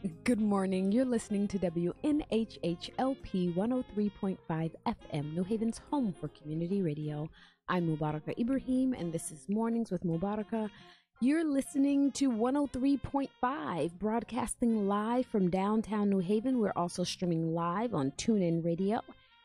Good morning. You're listening to WNHHLP 103.5 FM, New Haven's home for community radio. I'm Mubarakah Ibrahim, and this is Mornings with Mubarakah. You're listening to 103.5, broadcasting live from downtown New Haven. We're also streaming live on TuneIn Radio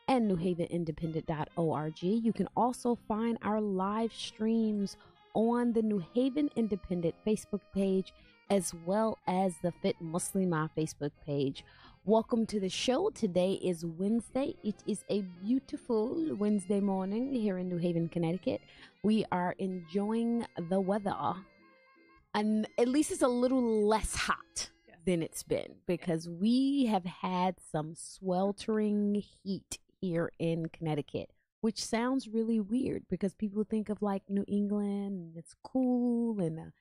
and newhavenindependent.org. You can also find our live streams on the New Haven Independent Facebook page, as well as the Fit Muslima Facebook page. Welcome to the show. Today is Wednesday. It is a beautiful Wednesday morning here in New Haven, Connecticut. We are enjoying the weather, and at least it's a little less hot than it's been, because we have had some sweltering heat here in Connecticut, which sounds really weird because people think of like New England and it's cool and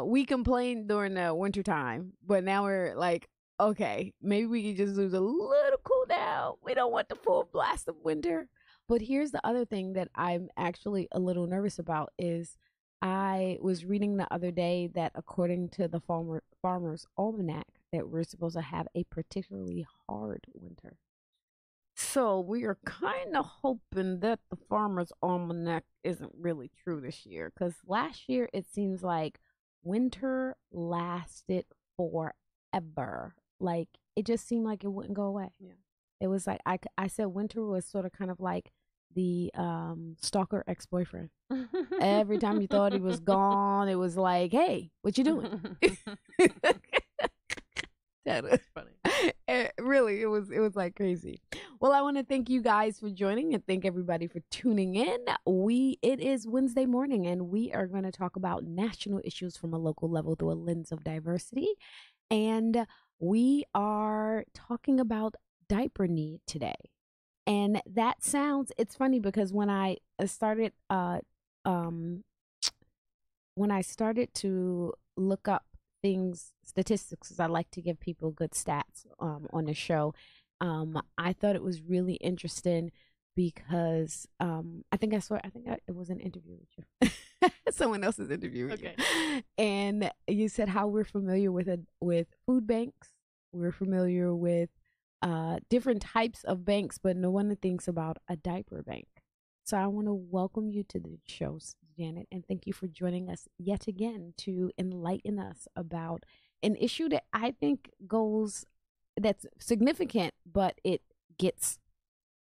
we complain during the winter time, but now we're like, okay, maybe we can just lose a little cool down. We don't want the full blast of winter. But here's the other thing that I'm actually a little nervous about is I was reading the other day that according to the Farmer's Almanac, that we're supposed to have a particularly hard winter. So we are kind of hoping that the Farmer's Almanac isn't really true this year, because last year it seems like winter lasted forever. Like, it just seemed like it wouldn't go away. Yeah. It was like, I said winter was sort of kind of like the stalker ex-boyfriend. Every time you thought he was gone, it was like, hey, what you doing? That was funny. Really, it was like crazy. Well, I want to thank you guys for joining and thank everybody for tuning in. It is Wednesday morning, and we are going to talk about national issues from a local level through a lens of diversity. And we are talking about diaper need today. And that sounds, it's funny because when I started to look up statistics, because I like to give people good stats on the show, I thought it was really interesting because I think it was an interview with you. Someone else's interview with you. And you said how we're familiar with food banks. We're familiar with different types of banks, but no one thinks about a diaper bank. So I want to welcome you to the show, Janet, and thank you for joining us yet again to enlighten us about an issue that I think that's significant, but it gets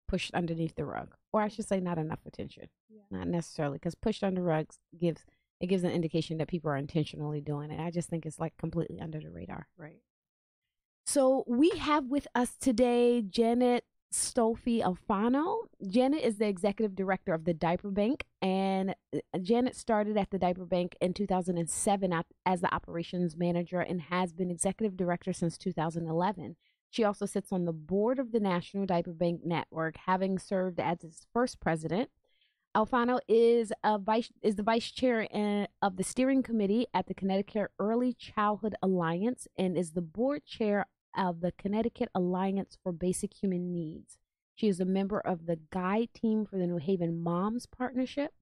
pushed underneath the rug, or I should say not enough attention. Yeah. Not necessarily, because pushed under rugs gives an indication that people are intentionally doing it. I just think it's like completely under the radar. Right. So we have with us today Janet Stolfi Alfano. Janet is the executive director of the Diaper Bank, and Janet started at the Diaper Bank in 2007 as the operations manager and has been executive director since 2011. She also sits on the board of the National Diaper Bank Network, having served as its first president. Alfano is the vice chair of the steering committee at the Connecticut Early Childhood Alliance and is the board chair of the Connecticut Alliance for Basic Human Needs. She is a member of the guide team for the New Haven Moms Partnership.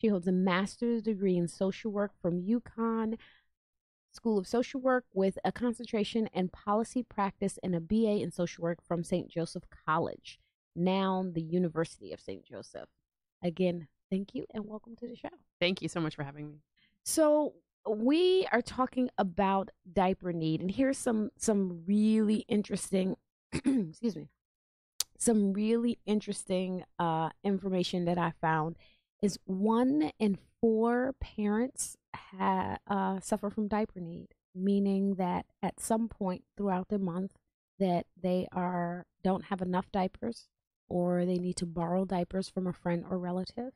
She holds a master's degree in social work from UConn School of Social Work with a concentration in policy practice and a BA in social work from St. Joseph College, now the University of St. Joseph. Again, thank you and welcome to the show. Thank you so much for having me. So we are talking about diaper need, and here's some really interesting excuse me, some really interesting information that I found is 1 in 4 parents suffer from diaper need, meaning that at some point throughout the month that they don't have enough diapers, or they need to borrow diapers from a friend or relative.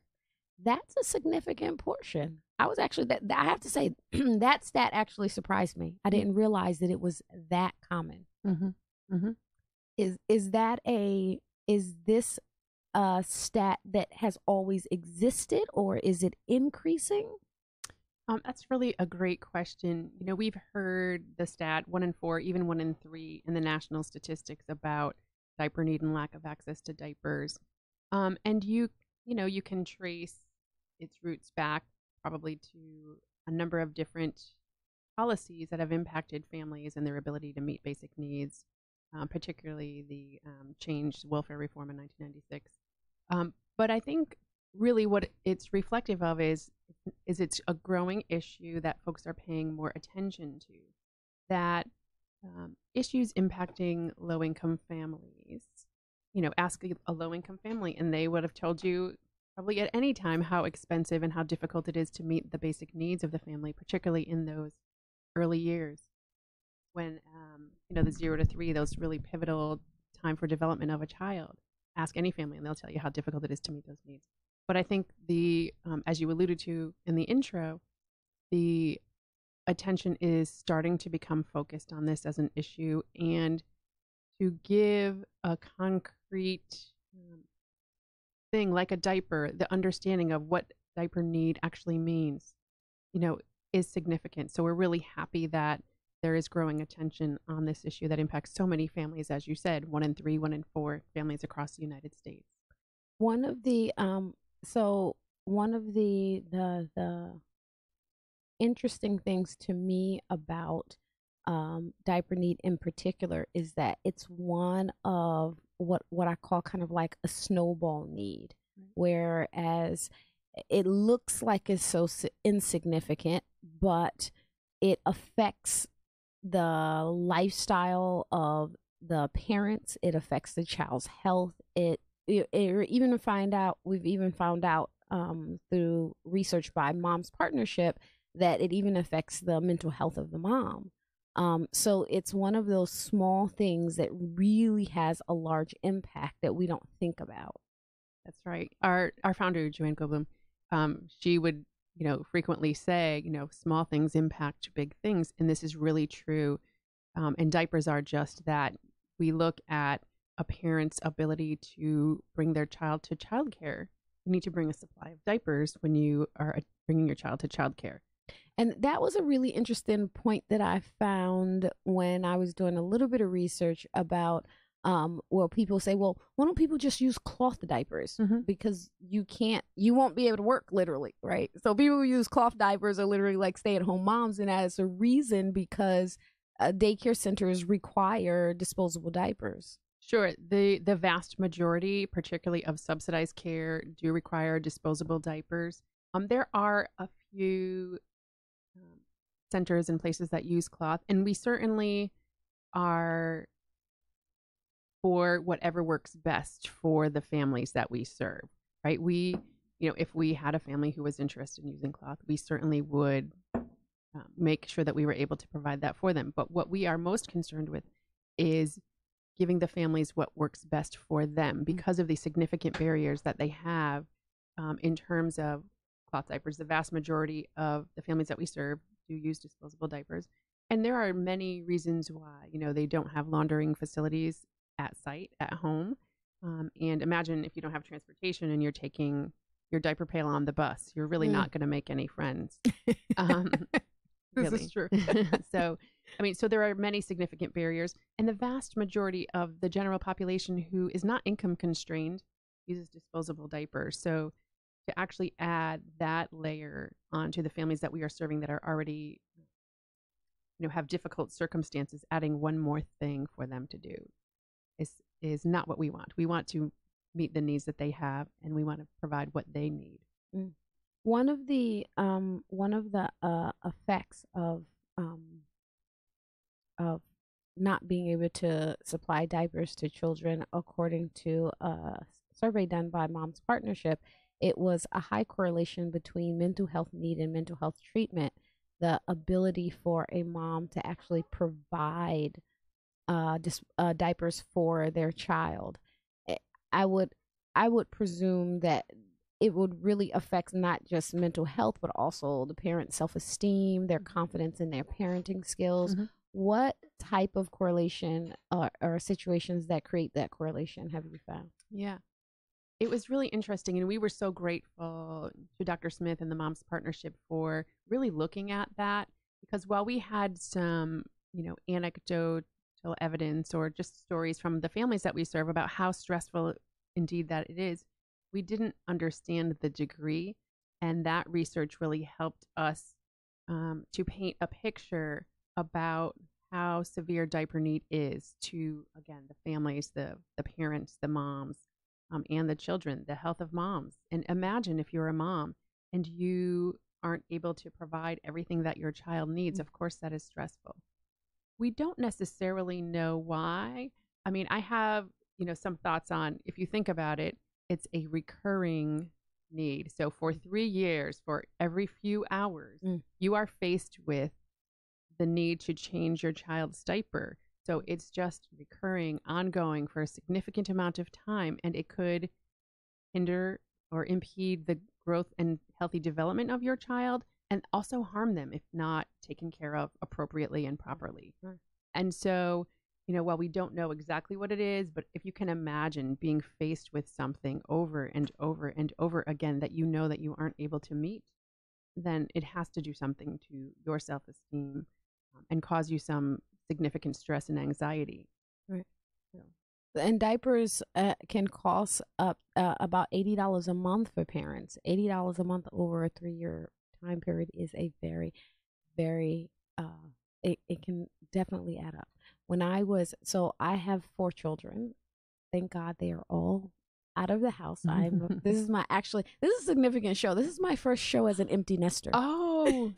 That's a significant portion. I was actually, I have to say, that stat actually surprised me. I didn't realize that it was that common. Mm-hmm. Mm-hmm. Is this a stat that has always existed, or is it increasing? That's really a great question. We've heard the stat 1 in 4, even 1 in 3 in the national statistics about diaper need and lack of access to diapers. And you can trace its roots back probably to a number of different policies that have impacted families and their ability to meet basic needs, particularly the changed welfare reform in 1996. But I think really what it's reflective of is it's a growing issue that folks are paying more attention to, that issues impacting low-income families. Ask a low-income family, and they would have told you probably at any time how expensive and how difficult it is to meet the basic needs of the family, particularly in those early years when, the 0 to 3, those really pivotal time for development of a child. Ask any family, and they'll tell you how difficult it is to meet those needs. But I think as you alluded to in the intro, the attention is starting to become focused on this as an issue, and to give a concrete thing like a diaper, the understanding of what diaper need actually means, is significant. So we're really happy that there is growing attention on this issue that impacts so many families, as you said, 1 in 3, 1 in 4 families across the United States. One of the the interesting things to me about diaper need in particular is that it's one of what I call kind of like a snowball need, whereas it looks like it's so insignificant, but it affects the lifestyle of the parents. It affects the child's health. We've even found out through research by Mom's Partnership that it even affects the mental health of the mom. So it's one of those small things that really has a large impact that we don't think about. That's right. Our founder, Joanne Goldblum, she would, frequently say, small things impact big things. And this is really true. And diapers are just that. We look at a parent's ability to bring their child to childcare. You need to bring a supply of diapers when you are bringing your child to childcare. And that was a really interesting point that I found when I was doing a little bit of research about, people say, well, why don't people just use cloth diapers? Mm-hmm. Because you won't be able to work, literally, right? So people who use cloth diapers are literally like stay-at-home moms, and as a reason because daycare centers require disposable diapers. Sure. The vast majority, particularly of subsidized care, do require disposable diapers. There are a few centers and places that use cloth, and we certainly are for whatever works best for the families that we serve, right? If we had a family who was interested in using cloth, we certainly would make sure that we were able to provide that for them. But what we are most concerned with is giving the families what works best for them because of the significant barriers that they have in terms of cloth diapers. The vast majority of the families that we serve do use disposable diapers. And there are many reasons why, they don't have laundering facilities at site, at home. And imagine if you don't have transportation and you're taking your diaper pail on the bus, you're really not going to make any friends. This is true. So there are many significant barriers, and the vast majority of the general population who is not income constrained uses disposable diapers. So to actually add that layer onto the families that we are serving that are already, have difficult circumstances, adding one more thing for them to do is not what we want. We want to meet the needs that they have, and we want to provide what they need. One of the effects of not being able to supply diapers to children, according to a survey done by Mom's Partnership, it was a high correlation between mental health need and mental health treatment. The ability for a mom to actually provide diapers for their child. I would presume that it would really affect not just mental health, but also the parent's self-esteem, their confidence in their parenting skills. Mm-hmm. What type of correlation or situations that create that correlation have you found? Yeah, it was really interesting. And we were so grateful to Dr. Smith and the Moms Partnership for really looking at that, because while we had some, anecdotal evidence or just stories from the families that we serve about how stressful indeed that it is, we didn't understand the degree, and that research really helped us to paint a picture about how severe diaper need is to, again, the families, the parents, the moms, and the children, the health of moms. And imagine if you're a mom and you aren't able to provide everything that your child needs. Of course, that is stressful. We don't necessarily know why. I mean, I have, some thoughts on, if you think about it, it's a recurring need. So for 3 years, for every few hours, you are faced with the need to change your child's diaper. So it's just recurring, ongoing for a significant amount of time, and it could hinder or impede the growth and healthy development of your child, and also harm them if not taken care of appropriately and properly. And so, while we don't know exactly what it is, but if you can imagine being faced with something over and over and over again that that you aren't able to meet, then it has to do something to your self-esteem and cause you some significant stress and anxiety. Right. And diapers can cost up about $80 a month for parents. $80 a month over a 3-year time period is a very, very, it can definitely add up. I have 4 children. Thank God they are all out of the house. This is a significant show. This is my first show as an empty nester. Oh,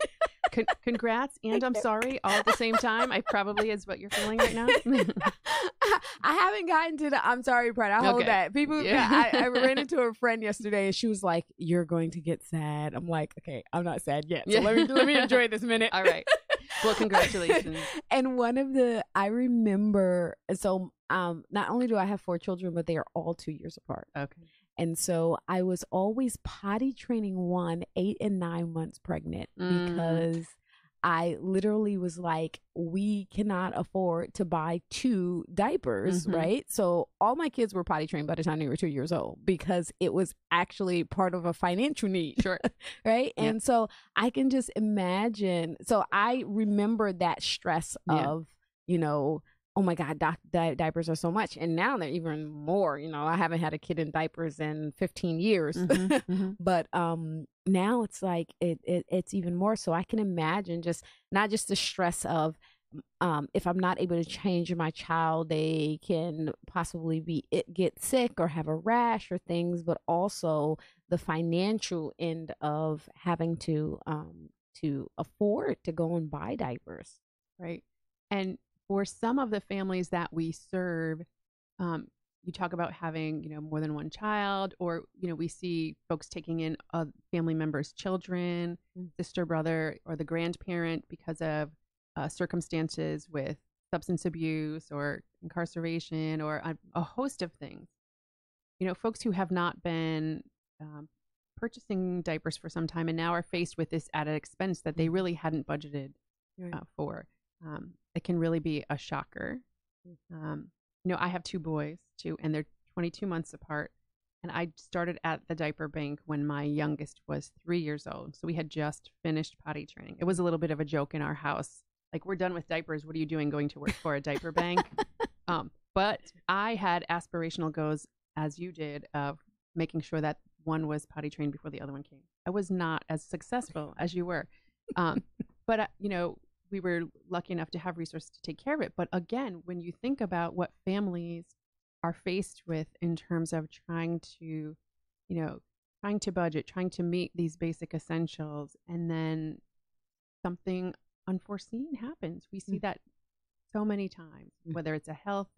congrats. And I'm sorry all at the same time. I probably is what you're feeling right now. I haven't gotten to the I'm sorry part. I hold that. People, I ran into a friend yesterday and she was like, "You're going to get sad." I'm like, "Okay, I'm not sad yet. So let me enjoy this minute." All right. Well, congratulations. And I remember, so not only do I have 4 children, but they are all 2 years apart. Okay. And so I was always potty training one 8 and 9 months pregnant because I literally was like, we cannot afford to buy 2 diapers, right? So all my kids were potty trained by the time they were 2 years old because it was actually part of a financial need. Sure. Right. Yeah. And so I can just imagine. So I remember that stress of, oh my God, diapers are so much. And now they're even more. I haven't had a kid in diapers in 15 years. But now it's like it's even more. So I can imagine not just the stress of if I'm not able to change my child, they can possibly get sick or have a rash or things, but also the financial end of having to afford to go and buy diapers. Right. And for some of the families that we serve, you talk about having, more than one child, or, we see folks taking in a family member's children, sister, brother, or the grandparent because of circumstances with substance abuse or incarceration or a host of things. Folks who have not been purchasing diapers for some time and now are faced with this added expense that they really hadn't budgeted for. It can really be a shocker. I have 2 boys too, and they're 22 months apart. And I started at the diaper bank when my youngest was 3 years old. So we had just finished potty training. It was a little bit of a joke in our house. Like, we're done with diapers. What are you doing going to work for a diaper bank? But I had aspirational goals, as you did, of making sure that one was potty trained before the other one came. I was not as successful as you were. But, we were lucky enough to have resources to take care of it. But again, when you think about what families are faced with in terms of trying to budget, trying to meet these basic essentials, and then something unforeseen happens. We see that so many times, whether it's a health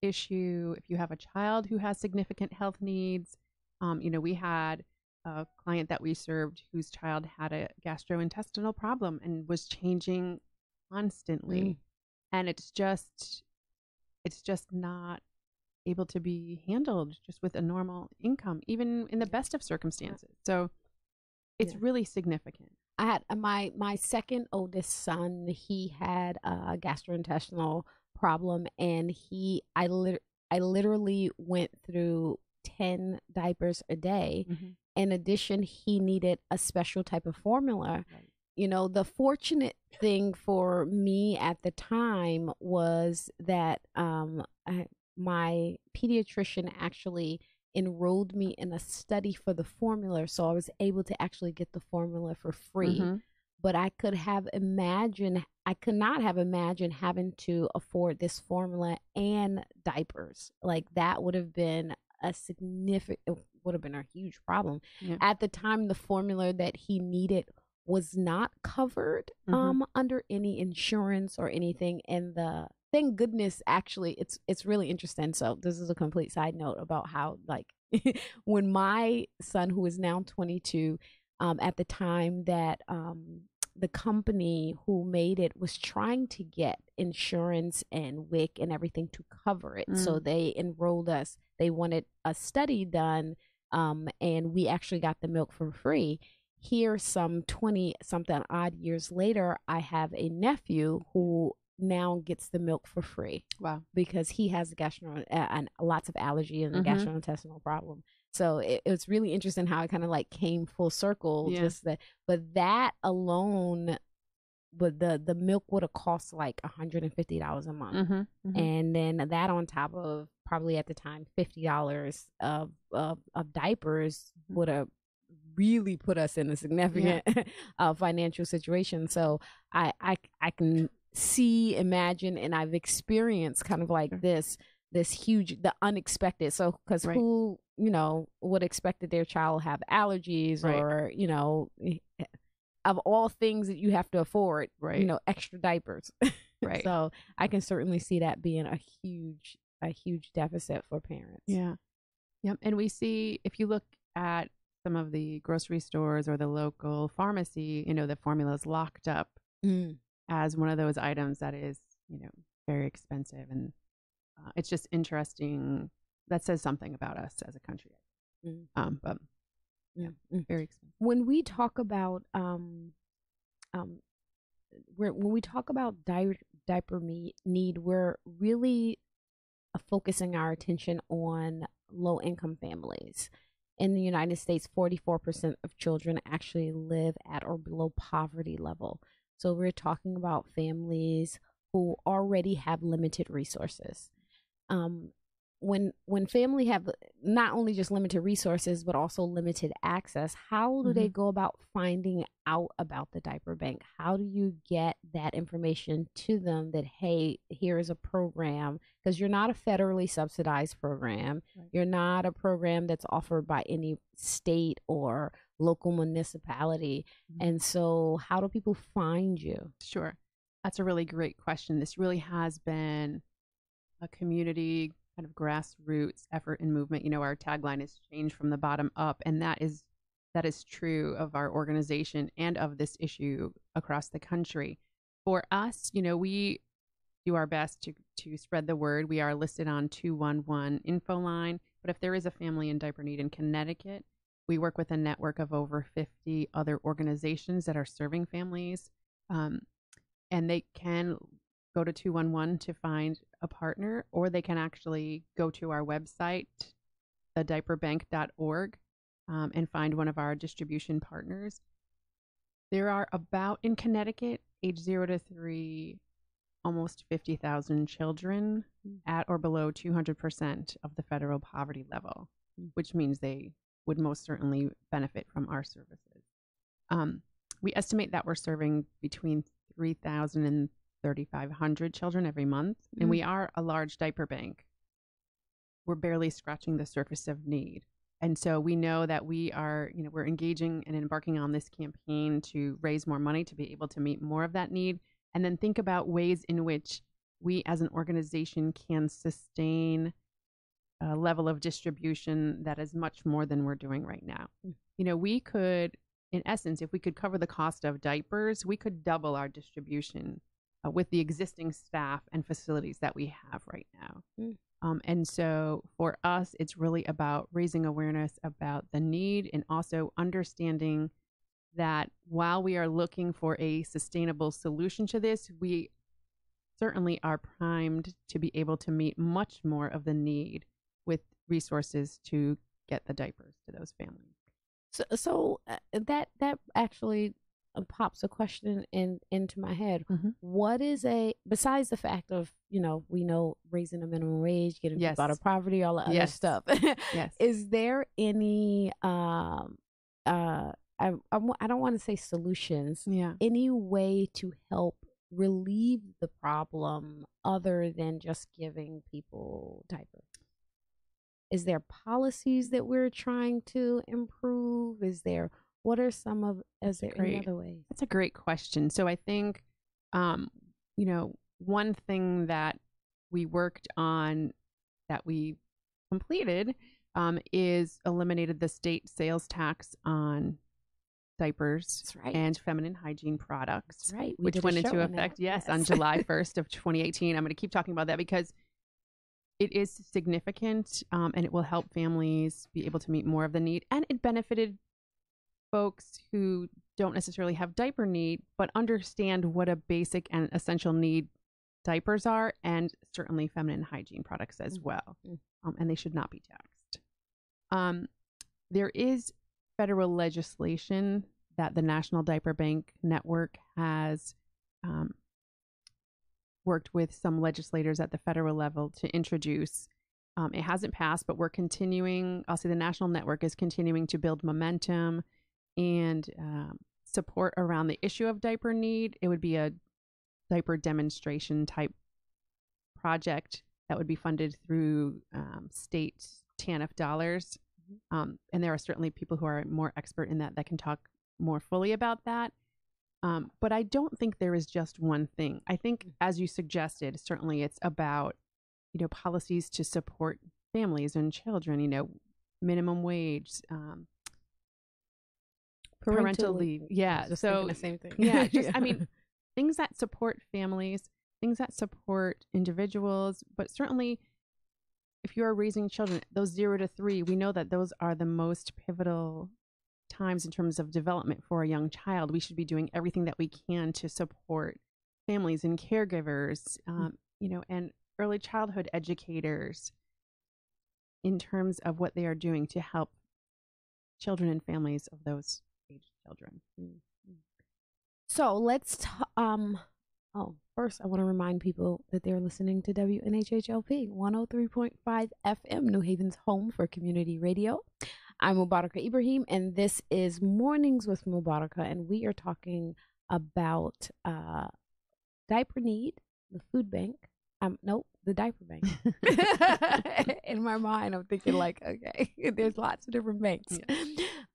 issue, if you have a child who has significant health needs. We had a client that we served whose child had a gastrointestinal problem and was changing constantly. And it's just not able to be handled just with a normal income, even in the best of circumstances. So it's really significant. I had my second oldest son. He had a gastrointestinal problem, and I literally went through 10 diapers a day. In addition, he needed a special type of formula. Right. The fortunate thing for me at the time was that my pediatrician actually enrolled me in a study for the formula, so I was able to actually get the formula for free. but I could not have imagined having to afford this formula and diapers. Like that would have been a huge problem. Yeah. At the time, the formula that he needed was not covered under any insurance or anything. And thank goodness, actually, it's really interesting. So this is a complete side note about how, like, when my son, who is now 22, at the time that the company who made it was trying to get insurance and WIC and everything to cover it. So they enrolled us. They wanted a study done, and we actually got the milk for free. Here, some 20 something odd years later, I have a nephew who now gets the milk for free. Wow. Because he has and lots of allergy and a gastrointestinal problem. So it was really interesting how it kind of like came full circle. Yeah. But that alone, but the milk would have cost like $150 a month. And then that on top of probably at the time $50 of diapers would have really put us in a significant financial situation. So I can imagine, and I've experienced kind of like this huge, the unexpected. So because who would expect that their child have allergies or of all things that you have to afford, extra diapers. Right. So I can certainly see that being a huge deficit for parents. Yeah. Yep. And we see, if you look at some of the grocery stores or the local pharmacy, the formula is locked up as one of those items that is, very expensive. And it's just interesting. That says something about us as a country. But yeah, very expensive. When we talk about diaper need, we're really focusing our attention on low income families. In the United States, 44% of children actually live at or below poverty level. So we're talking about families who already have limited resources. When family have not only just limited resources, but also limited access, how do they go about finding out about the diaper bank? How do you get that information to them that, hey, here is a program? Because you're not a federally subsidized program. Right. You're not a program that's offered by any state or local municipality. And so how do people find you? Sure. That's a really great question. This really has been a community kind of grassroots effort and movement. Our tagline is change from the bottom up, and that is true of our organization and of this issue across the country. For us, we do our best to spread the word. We are listed on 211 info line, but if there is a family in diaper need in Connecticut, we work with a network of over 50 other organizations that are serving families, and they can go to 211 to find a partner, or they can actually go to our website, thediaperbank.org, and find one of our distribution partners. There are about, in Connecticut, age 0 to 3, almost 50,000 children at or below 200% of the federal poverty level, which means they would most certainly benefit from our services. We estimate that we're serving between 3,000 and 3,500 children every month, and we are a large diaper bank. We're barely scratching the surface of need. And so we know that we are, we're engaging and embarking on this campaign to raise more money to be able to meet more of that need, and then think about ways in which we as an organization can sustain a level of distribution that is much more than we're doing right now. We could, in essence, if we could cover the cost of diapers, we could double our distribution with the existing staff and facilities that we have right now. And so for us, it's really about raising awareness about the need, and also understanding that while we are looking for a sustainable solution to this, we certainly are primed to be able to meet much more of the need with resources to get the diapers to those families. So that actually pops a question into my head. What is besides the fact of, we know raising the minimum wage, getting people out of poverty, all the other stuff. Is there any, I don't want to say solutions, Yeah. any way to help relieve the problem other than just giving people diapers? Is there policies that we're trying to improve? What are some of, is there any Great. other ways? That's a great question. So I think, um, one thing that we worked on that we completed is eliminated the state sales tax on diapers That's right. and feminine hygiene products, That's right. We which did a went show into on that. effect, yes, on Yes. July 1st of 2018. I'm going to keep talking about that because it is significant, and it will help families be able to meet more of the need. And it benefited folks who don't necessarily have diaper need, but understand what a basic and essential need diapers are, and certainly feminine hygiene products as well. And they should not be taxed. There is federal legislation that the National Diaper Bank Network has worked with some legislators at the federal level to introduce. It hasn't passed, but we're continuing. I'll say the national network is continuing to build momentum and support around the issue of diaper need. It would be a diaper demonstration type project that would be funded through state TANF dollars. And there are certainly people who are more expert in that can talk more fully about that. But I don't think there is just one thing. I think, as you suggested, certainly it's about, policies to support families and children, minimum wage, parental leave. Yeah. Just so thinking the same thing. yeah, I mean, things that support families, things that support individuals, but certainly if you are raising children, those 0 to 3, we know that those are the most pivotal times in terms of development for a young child. We should be doing everything that we can to support families and caregivers, and early childhood educators in terms of what they are doing to help children and families of those aged children. So let's first I want to remind people that they're listening to WNHHLP 103.5 FM, New Haven's home for community radio. I'm Mubarakah Ibrahim, and this is Mornings with Mubarakah, and we are talking about diaper need, the food bank. Nope, the diaper bank. In my mind, I'm thinking like, okay, there's lots of different banks.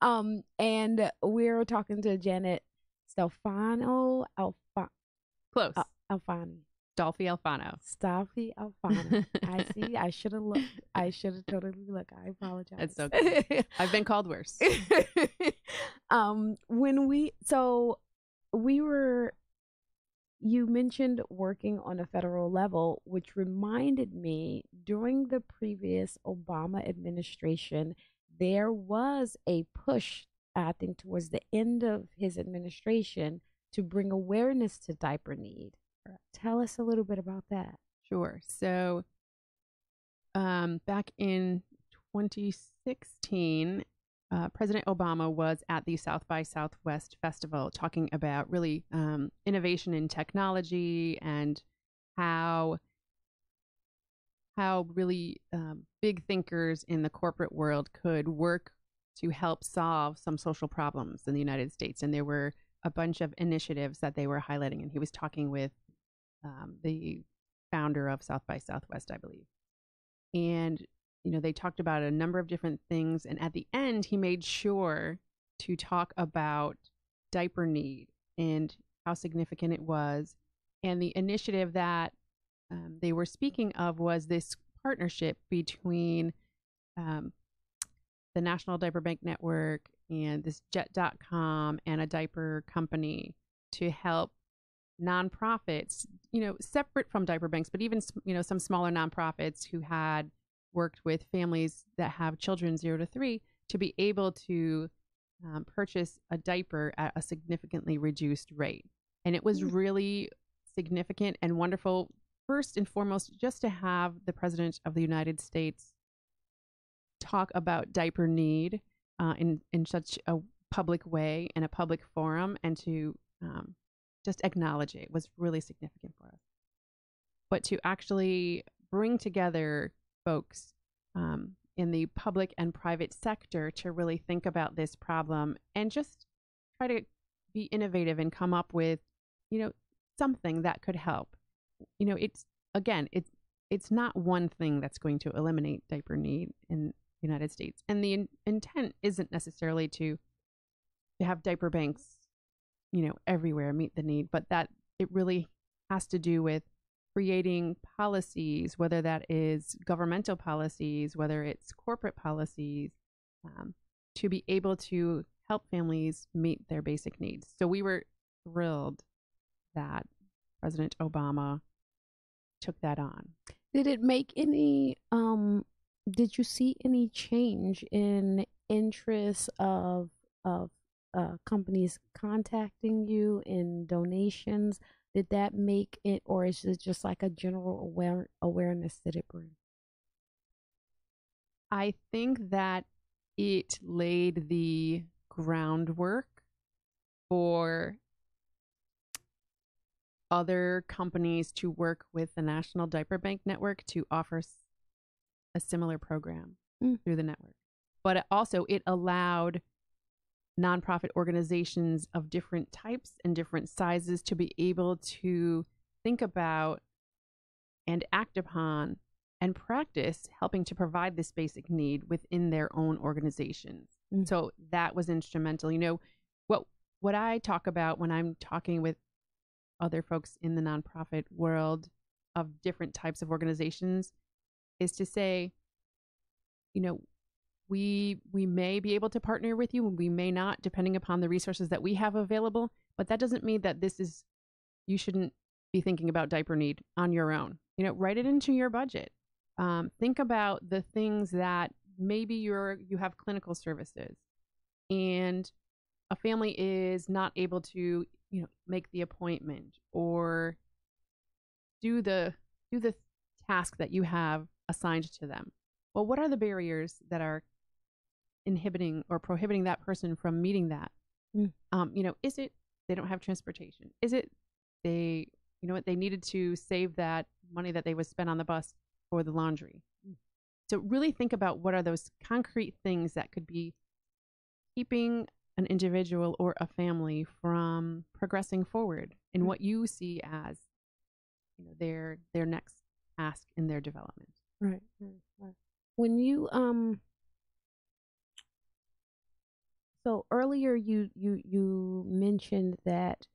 Yeah. And we're talking to Janet Stolfano, Close. Alfano. Stolfi Alfano. Stolfi Alfano. I see. I should have looked. I should have totally looked. I apologize. It's okay. I've been called worse. You mentioned working on a federal level, which reminded me during the previous Obama administration, there was a push, I think, towards the end of his administration to bring awareness to diaper need. Tell us a little bit about that. Sure. So back in 2016, President Obama was at the South by Southwest Festival talking about really innovation in technology and how really big thinkers in the corporate world could work to help solve some social problems in the United States. And there were a bunch of initiatives that they were highlighting. And he was talking with the founder of South by Southwest, I believe. And they talked about a number of different things. And at the end, he made sure to talk about diaper need and how significant it was. And the initiative that they were speaking of was this partnership between the National Diaper Bank Network and this Jet.com and a diaper company to help nonprofits, separate from diaper banks, but even, some smaller nonprofits who had worked with families that have children 0 to 3 to be able to purchase a diaper at a significantly reduced rate. And it was really significant and wonderful, first and foremost, just to have the President of the United States talk about diaper need in such a public way, in a public forum, and to just acknowledge it was really significant for us. But to actually bring together folks in the public and private sector to really think about this problem and just try to be innovative and come up with, something that could help. It's again, it's not one thing that's going to eliminate diaper need in the United States. And the intent isn't necessarily to have diaper banks, everywhere meet the need, but that it really has to do with creating policies, whether that is governmental policies, whether it's corporate policies, to be able to help families meet their basic needs. So we were thrilled that President Obama took that on. Did it make any, did you see any change in interest of companies contacting you in donations? Did that make it, or is it just like a general awareness that it brings? I think that it laid the groundwork for other companies to work with the National Diaper Bank Network to offer a similar program through the network. But it allowed nonprofit organizations of different types and different sizes to be able to think about and act upon and practice helping to provide this basic need within their own organizations. So that was instrumental. What I talk about when I'm talking with other folks in the nonprofit world of different types of organizations is to say, we may be able to partner with you and we may not, depending upon the resources that we have available, but that doesn't mean that you shouldn't be thinking about diaper need on your own. Write it into your budget. Think about the things that maybe you have clinical services and a family is not able to, make the appointment or do the task that you have assigned to them. Well, what are the barriers that are inhibiting or prohibiting that person from meeting that? Is it they don't have transportation? Is it they needed to save that money that they would spend on the bus for the laundry? So really think about what are those concrete things that could be keeping an individual or a family from progressing forward in what you see as their next task in their development. Right. When you so earlier you mentioned that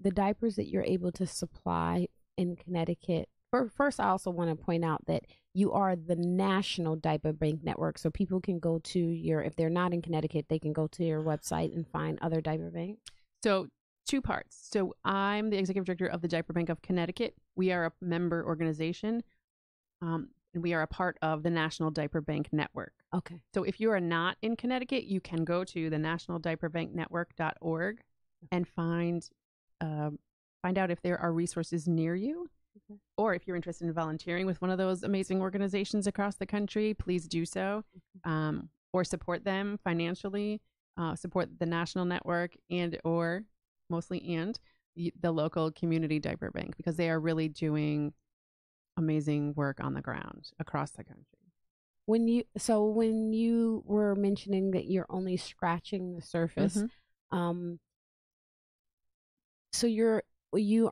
the diapers that you're able to supply in Connecticut. First, I also want to point out that you are the National Diaper Bank Network, so people can go to if they're not in Connecticut, they can go to your website and find other diaper banks. So two parts. So I'm the executive director of the Diaper Bank of Connecticut. We are a member organization, and we are a part of the National Diaper Bank Network. Okay. So if you are not in Connecticut, you can go to the nationaldiaperbanknetwork.org and find out if there are resources near you. Okay. Or if you're interested in volunteering with one of those amazing organizations across the country, please do so. Or support them financially, support the national network or the local community diaper bank, because they are really doing amazing work on the ground across the country. When you were mentioning that you're only scratching the surface, so you're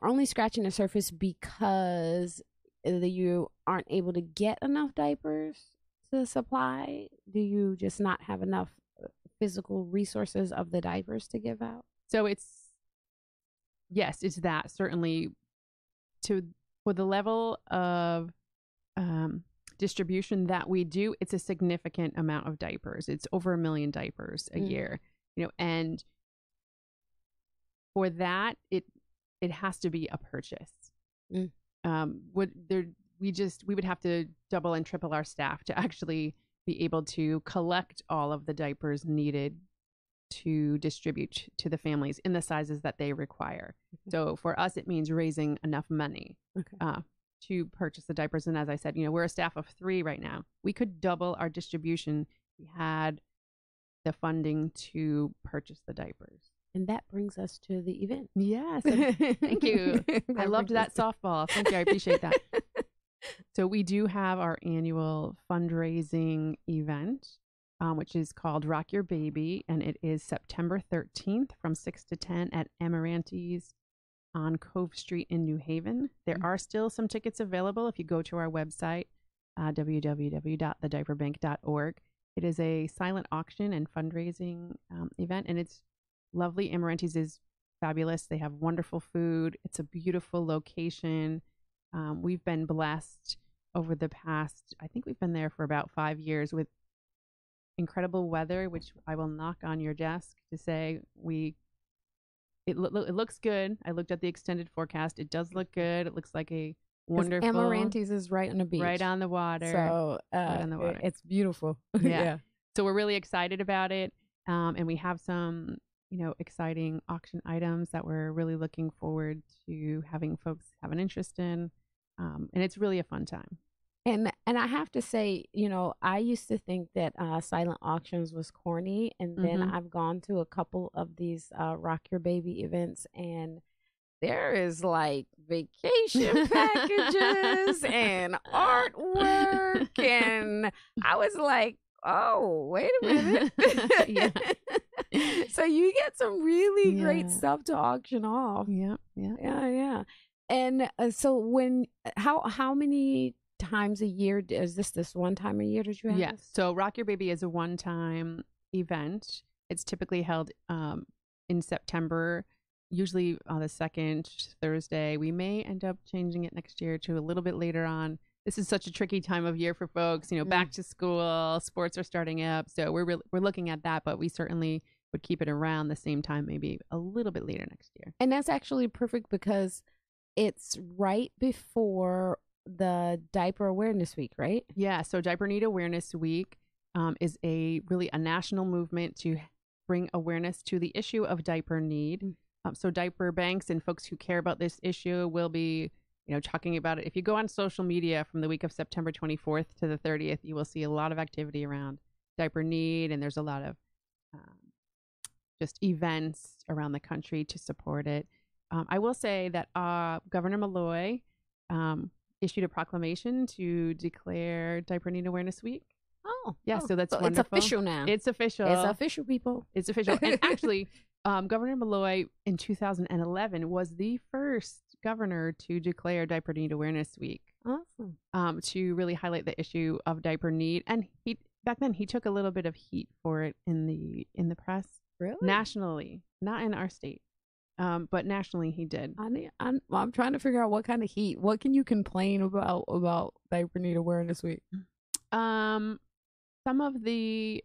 only scratching the surface because you aren't able to get enough diapers to supply? Do you just not have enough physical resources of the diapers to give out? So it's that certainly for the level of distribution that we do, it's a significant amount of diapers. It's over 1 million diapers a year, and for that, it has to be a purchase. We would have to double and triple our staff to actually be able to collect all of the diapers needed to distribute to the families in the sizes that they require. Okay. So for us, it means raising enough money to purchase the diapers. And as I said, we're a staff of 3 right now. We could double our distribution if we had the funding to purchase the diapers. And that brings us to the event. Yes. Thank you. I loved that softball. Thank you. I appreciate that. So we do have our annual fundraising event which is called Rock Your Baby, and it is September 13th from 6 to 10 at Amaranti's on Cove Street in New Haven. There are still some tickets available if you go to our website, www.thediaperbank.org. It is a silent auction and fundraising event, and it's lovely. Amaranti's is fabulous. They have wonderful food. It's a beautiful location. We've been blessed over the past, I think we've been there for about 5 years with incredible weather, which I will knock on your desk to say it looks good. I looked at the extended forecast. It does look good. It looks like a wonderful. Amaranti's is right on the beach. Right on the water. So right on the water. It's beautiful. Yeah. So we're really excited about it. And we have some, exciting auction items that we're really looking forward to having folks have an interest in. And it's really a fun time. And I have to say, I used to think that silent auctions was corny, and then I've gone to a couple of these Rock Your Baby events, and there is like vacation packages and artwork, and I was like, oh, wait a minute. So you get some really great stuff to auction off. Yeah. And so how many times a year is this one time a year that you have? Yes. So Rock Your Baby is a one-time event. It's typically held in September, usually on the second Thursday. We may end up changing it next year to a little bit later on. This is such a tricky time of year for folks, back to school, sports are starting up. So we're looking at that, but we certainly would keep it around the same time, maybe a little bit later next year. And that's actually perfect because it's right before the Diaper Awareness Week, right? Yeah. So Diaper Need Awareness Week is a national movement to bring awareness to the issue of diaper need. So diaper banks and folks who care about this issue will be, talking about it. If you go on social media from the week of September 24th to the 30th, you will see a lot of activity around diaper need, and there's a lot of just events around the country to support it. I will say that Governor Malloy issued a proclamation to declare Diaper Need Awareness Week. Oh, yeah. So that's wonderful. It's official now. It's official. It's official, people. It's official. And actually, Governor Malloy in 2011 was the first governor to declare Diaper Need Awareness Week. Awesome. To really highlight the issue of diaper need. And back then he took a little bit of heat for it in the press. Really? Nationally, not in our state. But nationally he did. I'm trying to figure out what kind of heat. What can you complain about Diaper Need Awareness Week? Some of the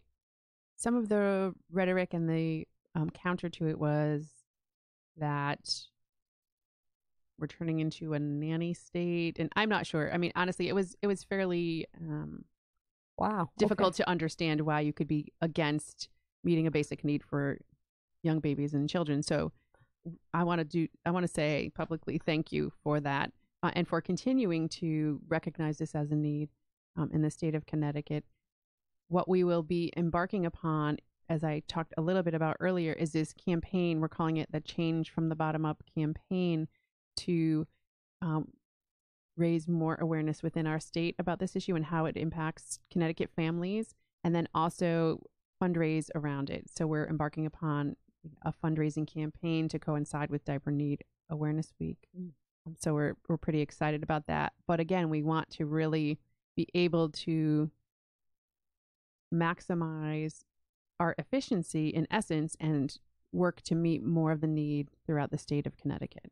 rhetoric and the counter to it was that we're turning into a nanny state, and I'm not sure. I mean, honestly, it was fairly difficult to understand why you could be against meeting a basic need for young babies and children. So I want to say publicly thank you for that and for continuing to recognize this as a need in the state of Connecticut. What we will be embarking upon, as I talked a little bit about earlier, is this campaign. We're calling it the Change from the Bottom Up campaign to raise more awareness within our state about this issue and how it impacts Connecticut families, and then also fundraise around it. So we're embarking upon a fundraising campaign to coincide with Diaper Need Awareness Week. So we're pretty excited about that. But again, we want to really be able to maximize our efficiency in essence and work to meet more of the need throughout the state of Connecticut.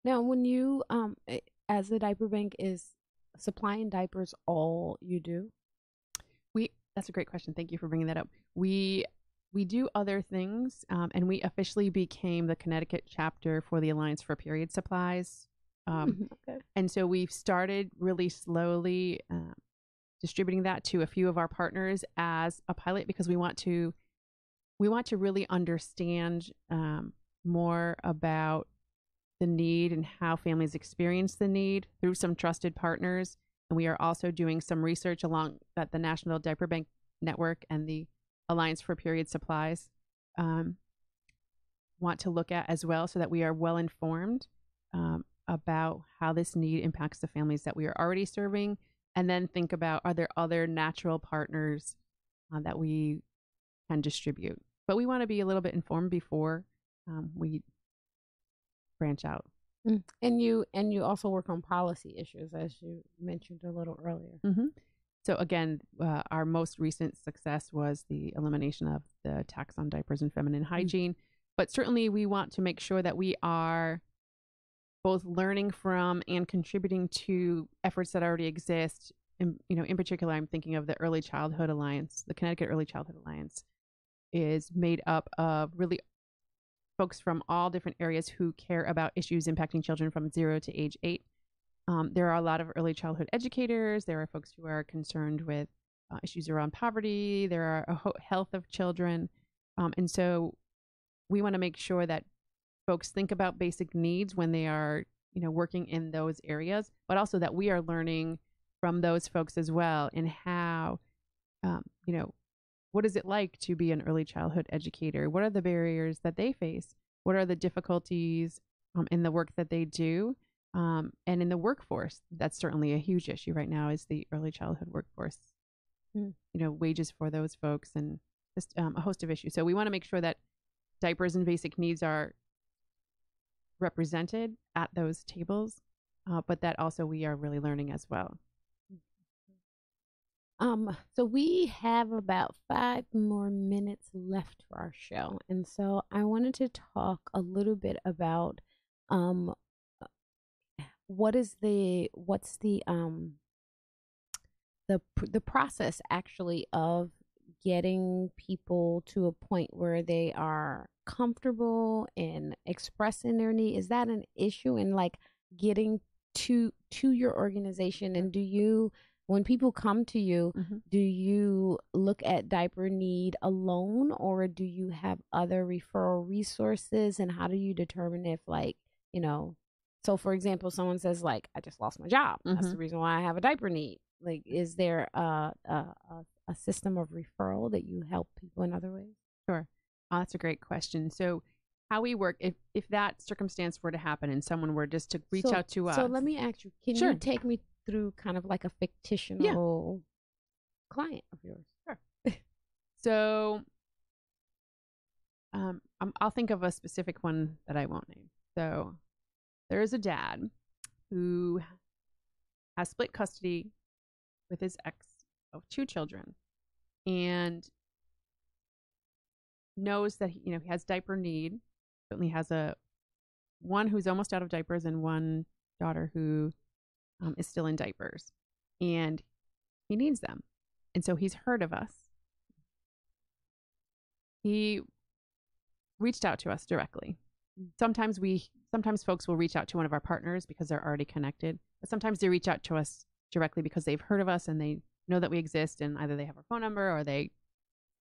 Now, when you, as the diaper bank, is supplying diapers all you do? That's a great question. Thank you for bringing that up. We do other things, and we officially became the Connecticut chapter for the Alliance for Period Supplies. Okay. And so we've started really slowly distributing that to a few of our partners as a pilot, because we want to really understand more about the need and how families experience the need through some trusted partners. And we are also doing some research along that the National Diaper Bank Network and the Alliance for Period Supplies want to look at as well, so that we are well informed about how this need impacts the families that we are already serving, and then think about, are there other natural partners that we can distribute. But we want to be a little bit informed before we branch out. And you also work on policy issues, as you mentioned a little earlier. Mm-hmm. So again, our most recent success was the elimination of the tax on diapers and feminine hygiene. But certainly we want to make sure that we are both learning from and contributing to efforts that already exist. In particular, I'm thinking of the Early Childhood Alliance. The Connecticut Early Childhood Alliance is made up of really folks from all different areas who care about issues impacting children from 0 to age 8. There are a lot of early childhood educators. There are folks who are concerned with issues around poverty. There are health of children. And so we want to make sure that folks think about basic needs when they are, working in those areas, but also that we are learning from those folks as well in how, what is it like to be an early childhood educator? What are the barriers that they face? What are the difficulties in the work that they do? And in the workforce, that's certainly a huge issue right now is the early childhood workforce, wages for those folks and just a host of issues. So we want to make sure that diapers and basic needs are represented at those tables, but that also we are really learning as well. So we have about 5 more minutes left for our show. And so I wanted to talk a little bit about what's the process actually of getting people to a point where they are comfortable in expressing their need. Is that an issue in like getting to your organization? And do you, when people come to you, do you look at diaper need alone, or do you have other referral resources? And how do you determine if, like, so for example, someone says like, I just lost my job. That's the reason why I have a diaper need. Like, is there a system of referral that you help people in other ways? Sure. That's a great question. So how we work, if that circumstance were to happen and someone were just to reach out to us. So let me ask you, can you take me through kind of like a fictional client of yours? Sure. So I'll think of a specific one that I won't name. So there is a dad who has split custody with his ex of 2 children and knows that he has diaper need. Certainly has one who's almost out of diapers and one daughter who is still in diapers, and he needs them. And so he's heard of us. He reached out to us directly. Sometimes folks will reach out to one of our partners because they're already connected, but sometimes they reach out to us directly because they've heard of us and they know that we exist, and either they have our phone number or they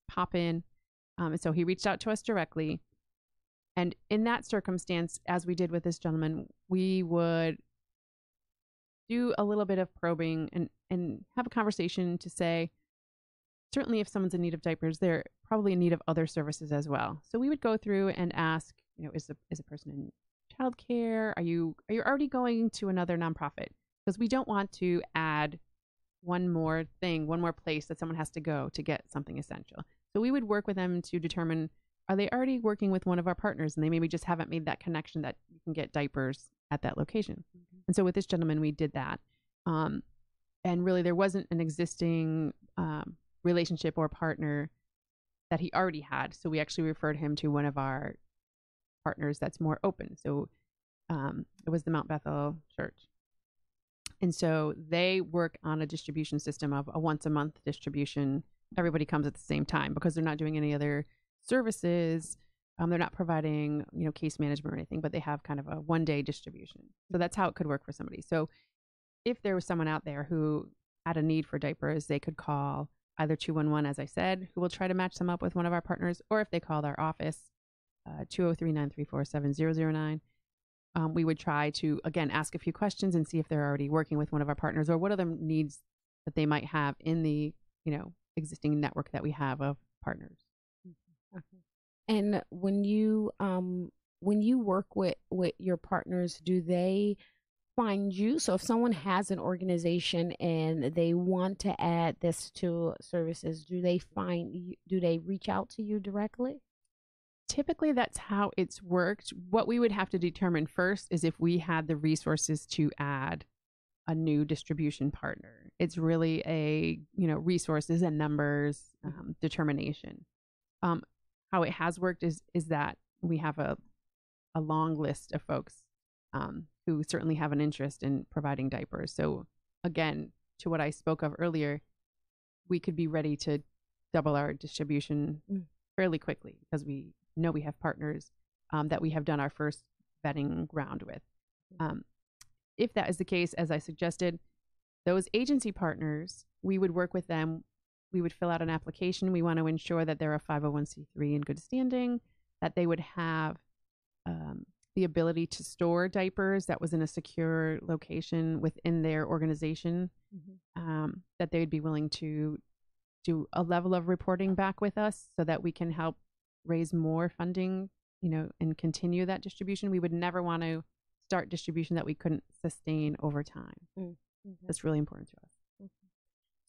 pop in. And so he reached out to us directly. And in that circumstance, as we did with this gentleman, we would do a little bit of probing and have a conversation to say, certainly if someone's in need of diapers, they're probably in need of other services as well. So we would go through and ask, is a person in childcare? Are you already going to another nonprofit? Because we don't want to add one more place that someone has to go to get something essential. So we would work with them to determine, are they already working with one of our partners and they maybe just haven't made that connection that you can get diapers at that location. And so with this gentleman, we did that. And really there wasn't an existing relationship or partner that he already had. So we actually referred him to one of our partners that's more open. So it was the Mount Bethel Church. And so they work on a distribution system of a once a month distribution. Everybody comes at the same time because they're not doing any other services. They're not providing, case management or anything, but they have kind of a one-day distribution. So that's how it could work for somebody. So if there was someone out there who had a need for diapers, they could call either 211, as I said, who will try to match them up with one of our partners, or if they called our office, 203-934-7009, we would try to, again, ask a few questions and see if they're already working with one of our partners or what other needs that they might have in the, existing network that we have of partners. Okay. And when you work with your partners, do they find you? So if someone has an organization and they want to add this to services, do they find you, do they reach out to you directly? Typically, that's how it's worked. What we would have to determine first is if we had the resources to add a new distribution partner. It's really a, resources and numbers determination. How it has worked is that we have a long list of folks who certainly have an interest in providing diapers. So again, to what I spoke of earlier, we could be ready to double our distribution fairly quickly because we know we have partners that we have done our first vetting round with. If that is the case, as I suggested, those agency partners, we would work with them. We would fill out an application. We want to ensure that they're a 501c3 in good standing, that they would have the ability to store diapers that was in a secure location within their organization, that they would be willing to do a level of reporting back with us so that we can help raise more funding, and continue that distribution. We would never want to start distribution that we couldn't sustain over time. That's really important to us.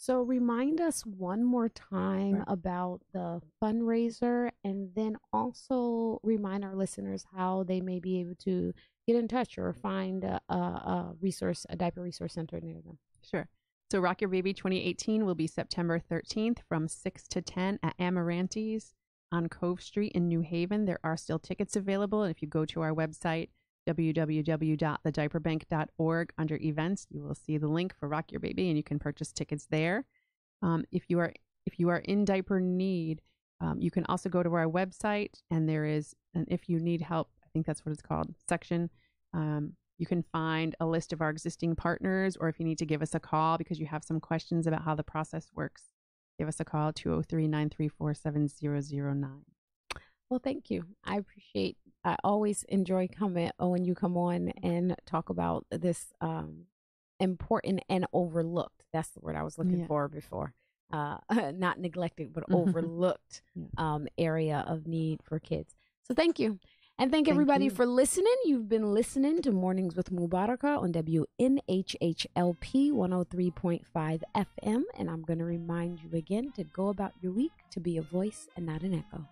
So remind us one more time about the fundraiser, and then also remind our listeners how they may be able to get in touch or find a diaper resource center near them. Sure. So Rock Your Baby 2018 will be September 13th from 6 to 10 at Amarante's on Cove Street in New Haven. There are still tickets available. And if you go to our website, www.thediaperbank.org, under events, you will see the link for Rock Your Baby and you can purchase tickets there. If you are in diaper need, you can also go to our website and there is an if you need help, I think that's what it's called, section. You can find a list of our existing partners, or if you need to give us a call because you have some questions about how the process works, give us a call, 203-934-7009. Well, thank you. I always enjoy coming when you come on and talk about this important and overlooked. That's the word I was looking for before. Not neglected, but overlooked area of need for kids. So thank you. And thank everybody for listening. You've been listening to Mornings with Mubarakah on WNHHLP 103.5 FM. And I'm going to remind you again to go about your week to be a voice and not an echo.